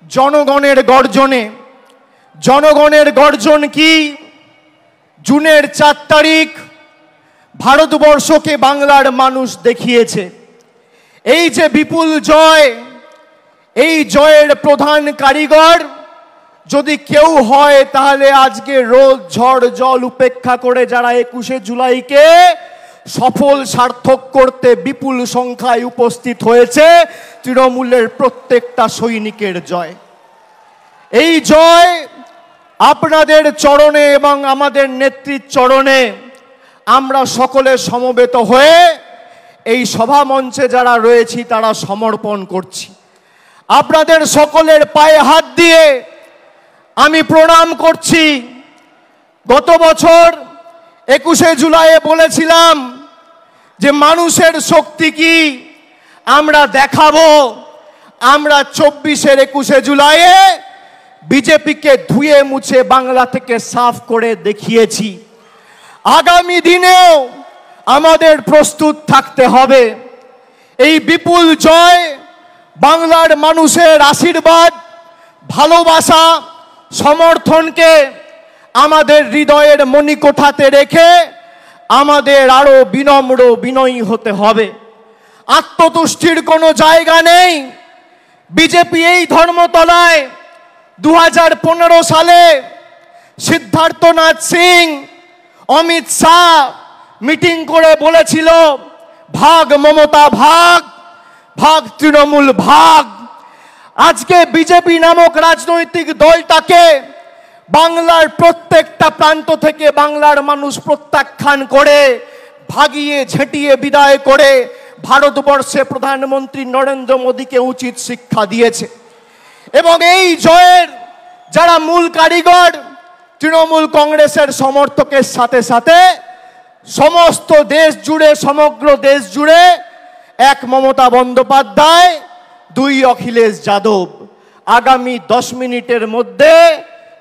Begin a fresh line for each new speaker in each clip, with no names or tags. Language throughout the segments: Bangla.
জনগণের গর্জনে। জনগণের গর্জন কি? জুনের 4 তারিখ ভারতবর্ষকে বাংলার মানুষ দেখিয়েছে। এই যে বিপুল জয়, এই জয়ের প্রধান কারিগর যদি কেউ হয় তাহলে আজকে রোদ ঝড় জল উপেক্ষা করে যারা 21শে জুলাইকে সফল সার্থক করতে বিপুল সংখ্যায় উপস্থিত হয়েছে, তৃণমূলের প্রত্যেকটা সৈনিকের জয়। এই জয় আপনাদের চরণে এবং আমাদের নেত্রীর চরণে আমরা সকলে সমবেত হয়ে এই সভা মঞ্চে যারা রয়েছি তারা সমর্পণ করছি। আপনাদের সকলের পায়ে হাত দিয়ে আমি প্রণাম করছি। গত বছর 21শে জুলাইয়ে বলেছিলাম যে মানুষের শক্তি কি আমরা দেখাবো। আমরা 24-এর 21শে জুলাইয়ে বিজেপিকে ধুয়ে মুছে বাংলা থেকে সাফ করে দেখিয়েছি। আগামী দিনেও আমাদের প্রস্তুত থাকতে হবে। এই বিপুল জয় বাংলার মানুষের আশীর্বাদ, ভালোবাসা, সমর্থনকে আমাদের হৃদয়ের মণিকোঠাতে রেখে আমাদের আরো বিনম্র বিনয়ী হতে হবে। আত্মতুষ্টির কোনো জায়গা নেই। বিজেপি এই ধর্মতলায় 2015 সালে সিদ্ধার্থনাথ সিং, অমিত শাহ মিটিং করে বলেছিল ভাগ মমতা ভাগ, ভাগ তৃণমূল ভাগ। আজকে বিজেপি নামক রাজনৈতিক দলটাকে বাংলার প্রত্যেকটা প্রান্ত থেকে বাংলার মানুষ প্রত্যাখ্যান করে ভাগিয়ে ঝেঁটিয়ে বিদায় করে ভারতবর্ষে প্রধানমন্ত্রী নরেন্দ্র মোদীকে উচিত শিক্ষা দিয়েছে। এবং এই জয়ের যারা মূল কারিগর, তৃণমূল কংগ্রেসের সমর্থকের সাথে সাথে সমস্ত দেশ জুড়ে, সমগ্র দেশ জুড়ে এক মমতা বন্দ্যোপাধ্যায়, 2 অখিলেশ যাদব। আগামী 10 মিনিটের মধ্যে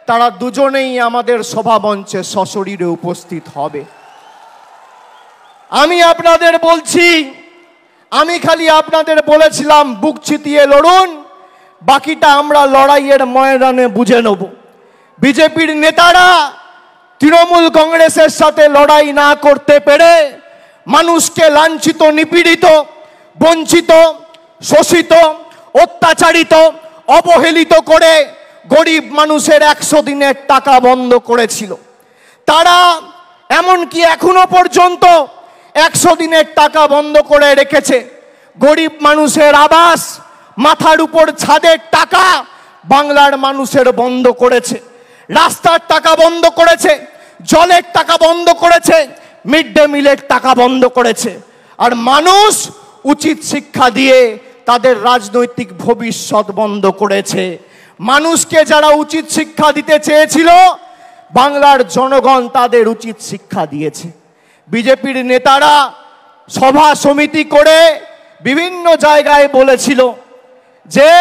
তারা দুজনেই আমাদের সভা মঞ্চে সশরীরে উপস্থিত হবে। আমি আপনাদের বলছি, আমি খালি আপনাদের বলেছিলাম বুক চিতিয়ে লড়ুন, বাকিটা আমরা লড়াইয়ের ময়দানে বুঝে নেব। বিজেপির নেতারা তৃণমূল কংগ্রেসের সাথে লড়াই না করতে পেরে মানুষকে লাঞ্ছিত, নিপীড়িত, বঞ্চিত, শোষিত, অত্যাচারিত, অবহেলিত করে গরিব মানুষের 100 দিনের টাকা বন্ধ করেছিল। তারা এমনকি এখনো পর্যন্ত 100 দিনের টাকা বন্ধ করে রেখেছে। গরিব মানুষের আবাস, মাথার উপর ছাদের টাকা বাংলার মানুষের বন্ধ করেছে। রাস্তার টাকা বন্ধ করেছে, জলের টাকা বন্ধ করেছে, মিড ডে মিলের টাকা বন্ধ করেছে। আর মানুষ উচিত শিক্ষা দিয়ে তাদের রাজনৈতিক ভবিষ্যৎ বন্ধ করেছে। মানুষকে যারা উচিত শিক্ষা দিতে চেয়েছিল, বাংলার জনগণ তাদের উচিত শিক্ষা দিয়েছে। বিজেপির নেতারা সভা সমিতি করে বিভিন্ন জায়গায় বলেছিল যে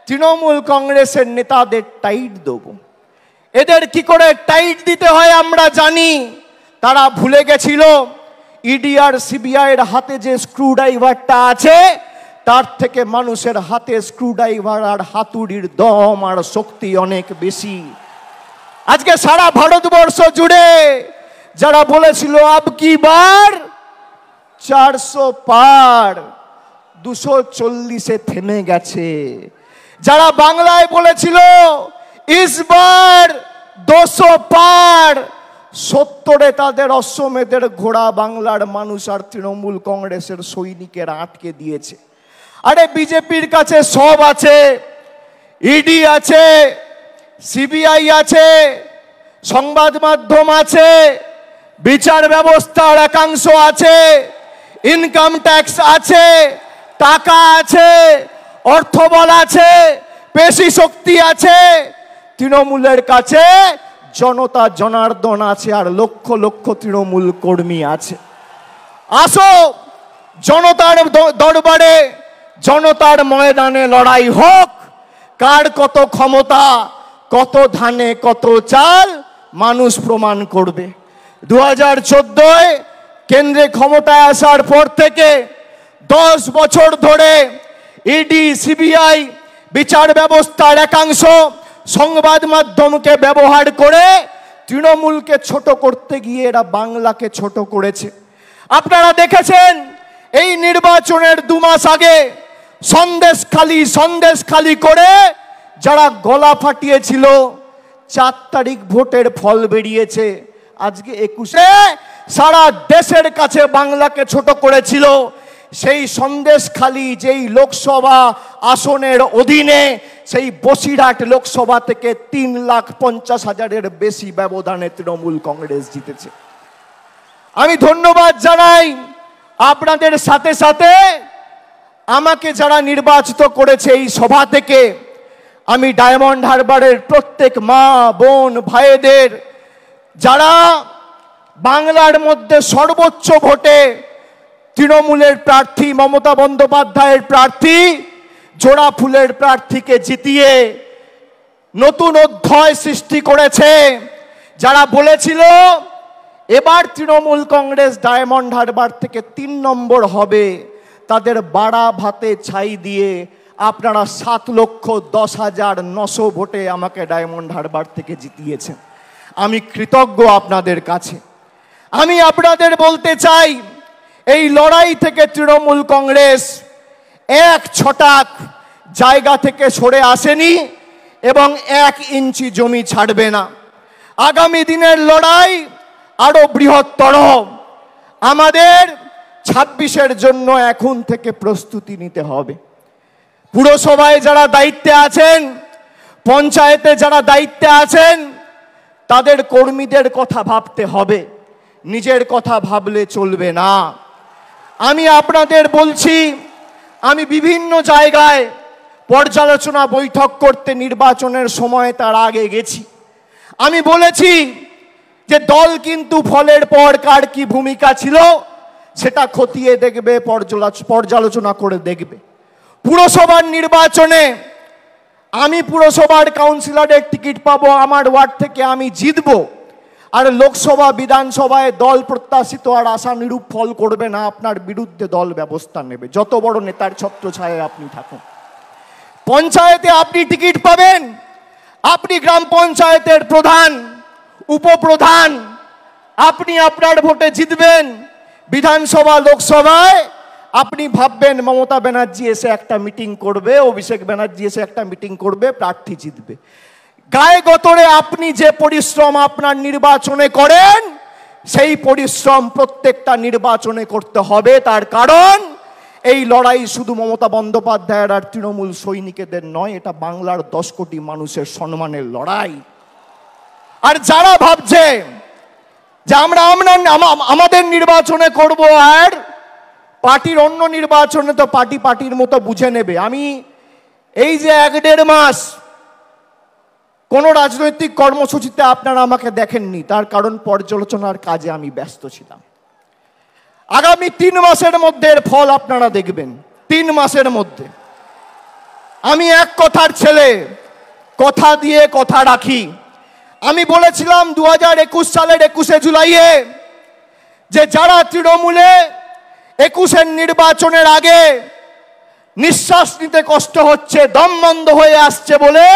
তৃণমূল কংগ্রেসের নেতাদের টাইট দেবো। এদের কি করে টাইট দিতে হয় আমরা জানি। তারা ভুলে গেছিল ইডি আর সিবিআই এর হাতে যে স্ক্রুড্রাইভারটা আছে, তার থেকে মানুষের হাতে স্ক্রুড্রাইভার আর হাতুড়ির দম আর শক্তি অনেক বেশি। আজকে সারা ভারতবর্ষ জুড়ে যারা বলেছিল আব কি বার 400 পার, 240-এ থেমে গেছে। যারা বাংলায় বলেছিল ইসবার 200 পার, 70-এ তাদের অশ্বমেধের ঘোড়া বাংলার মানুষ আর তৃণমূল কংগ্রেসের সৈনিকেরা আটকে দিয়েছে। আরে বিজেপির কাছে সব আছে, ইডি আছে, সিবিআই আছে, সংবাদ মাধ্যম আছে, বিচার ব্যবস্থার একাংশ আছে, ইনকাম ট্যাক্স আছে, টাকা আছে, অর্থবল আছে, পেশি শক্তি আছে। তৃণমূলের কাছে জনতা জনার্দন আছে আর লক্ষ লক্ষ তৃণমূল কর্মী আছে। আসো জনতার দরবারে, জনতার ময়দানে লড়াই হোক। কার কত ক্ষমতা, কত ধানে কত চাল মানুষ প্রমাণ করবে। 2014-এ কেন্দ্রে ক্ষমতায় আসার পর থেকে 10 বছর ধরে ইডি, সিবিআই বিচার ব্যবস্থার একাংশ সংবাদ মাধ্যমকে ব্যবহার করে তৃণমূলকে ছোট করতে গিয়ে এরা বাংলাকে ছোট করেছে। আপনারা দেখেছেন এই নির্বাচনের 2 মাস আগে সন্দেশখালি করে যারা গলা ফাটিয়েছিল, 4 তারিখ ভোটের ফল বেরিয়েছে। আজকে 21-এ সারা দেশের কাছে বাংলাকে ছোট করেছিল। সেই সন্দেশখালি যেই লোকসভা আসনের অধীনে সেই বসিরহাট লোকসভা থেকে 3,50,000-এর বেশি ব্যবধানে তৃণমূল কংগ্রেস জিতেছে। আমি ধন্যবাদ জানাই আপনাদের সাথে সাথে আমাকে যারা নির্বাচিত করেছে এই সভা থেকে। আমি ডায়মন্ড হারবারের প্রত্যেক মা বোন ভাইদের, যারা বাংলার মধ্যে সর্বোচ্চ ভোটে তৃণমূলের প্রার্থী মমতা বন্দ্যোপাধ্যায়ের প্রার্থী জোড়া ফুলের প্রার্থীকে জিতিয়ে নতুন অধ্যায় সৃষ্টি করেছে, যারা বলেছিল এবার তৃণমূল কংগ্রেস ডায়মন্ড হারবার থেকে 3 নম্বর হবে, তাদের বাড়া ভাতে ছাই দিয়ে আপনারা 7,10,900 ভোটে আমাকে ডায়মন্ড হারবার থেকে জিতিয়েছেন। আমি কৃতজ্ঞ আপনাদের কাছে। আমি আপনাদের বলতে চাই, এই লড়াই থেকে তৃণমূল কংগ্রেস 1 ছটাক জায়গা থেকে সরে আসেনি এবং 1 ইঞ্চি জমি ছাড়বে না। আগামী দিনের লড়াই আরো বৃহত্তর। আমাদের 26-এর জন্য এখন থেকে প্রস্তুতি নিতে হবে। পুরসভায় যারা দায়িত্বে আছেন, পঞ্চায়েতে যারা দায়িত্বে আছেন, তাদের কর্মীদের কথা ভাবতে হবে, নিজের কথা ভাবলে চলবে না। আমি আপনাদের বলছি, আমি বিভিন্ন জায়গায় পর্যালোচনা বৈঠক করতে নির্বাচনের সময় তার আগে গেছি। আমি বলেছি যে দল কিন্তু ফলের পর কার কি ভূমিকা ছিল সেটা খতিয়ে দেখবে, পর্যালোচনা করে দেখবে। পুরসভার নির্বাচনে আমি পুরসভার কাউন্সিলরের টিকিট পাবো, আমার ওয়ার্ড থেকে আমি জিতবো। আর লোকসভা বিধানসভায় দল প্রত্যাশিত আর আশানুরূপ ফল করবে না, আপনার বিরুদ্ধে দল ব্যবস্থা নেবে, যত বড় নেতার ছত্রছায়ায় আপনি থাকুন। পঞ্চায়েতে আপনি টিকিট পাবেন, আপনি গ্রাম পঞ্চায়েতের প্রধান উপপ্রধান, আপনি আপনার ভোটে জিতবেন। বিধানসভা লোকসভায় আপনি ভাববেন মমতা ব্যানার্জি এসে একটা মিটিং করবে, অভিষেক ব্যানার্জি এসে একটা মিটিং করবে, প্রার্থী জিতবে। গায়ে গতরে আপনি যে পরিশ্রম আপনার নির্বাচনে করেন, সেই পরিশ্রম প্রত্যেকটা নির্বাচনে করতে হবে। তার কারণ এই লড়াই শুধু মমতা বন্দ্যোপাধ্যায়ের আর তৃণমূল সৈনিকদের নয়, এটা বাংলার 10 কোটি মানুষের সম্মানের লড়াই। আর যারা ভাবছে যে আমরা আমাদের নির্বাচনে করব আর পার্টির অন্য নির্বাচনে তো পার্টির মতো বুঝে নেবে, আমি এই যে 1-1.5 মাস কোনো রাজনৈতিক কর্মসূচিতে আপনারা আমাকে দেখেননি, তার কারণ পর্যালোচনার কাজে আমি ব্যস্ত ছিলাম। আগামী 3 মাসের মধ্যে এর ফল আপনারা দেখবেন। 3 মাসের মধ্যে। আমি এক কথার ছেলে, কথা দিয়ে কথা রাখি। আমি বলেছিলাম 2021 সালের 21শে জুলাইয়ে যে যারা তৃণমূলে 21-এর নির্বাচনের আগে নিঃশ্বাস নিতে কষ্ট হচ্ছে, দম বন্ধ হয়ে আসছে বলে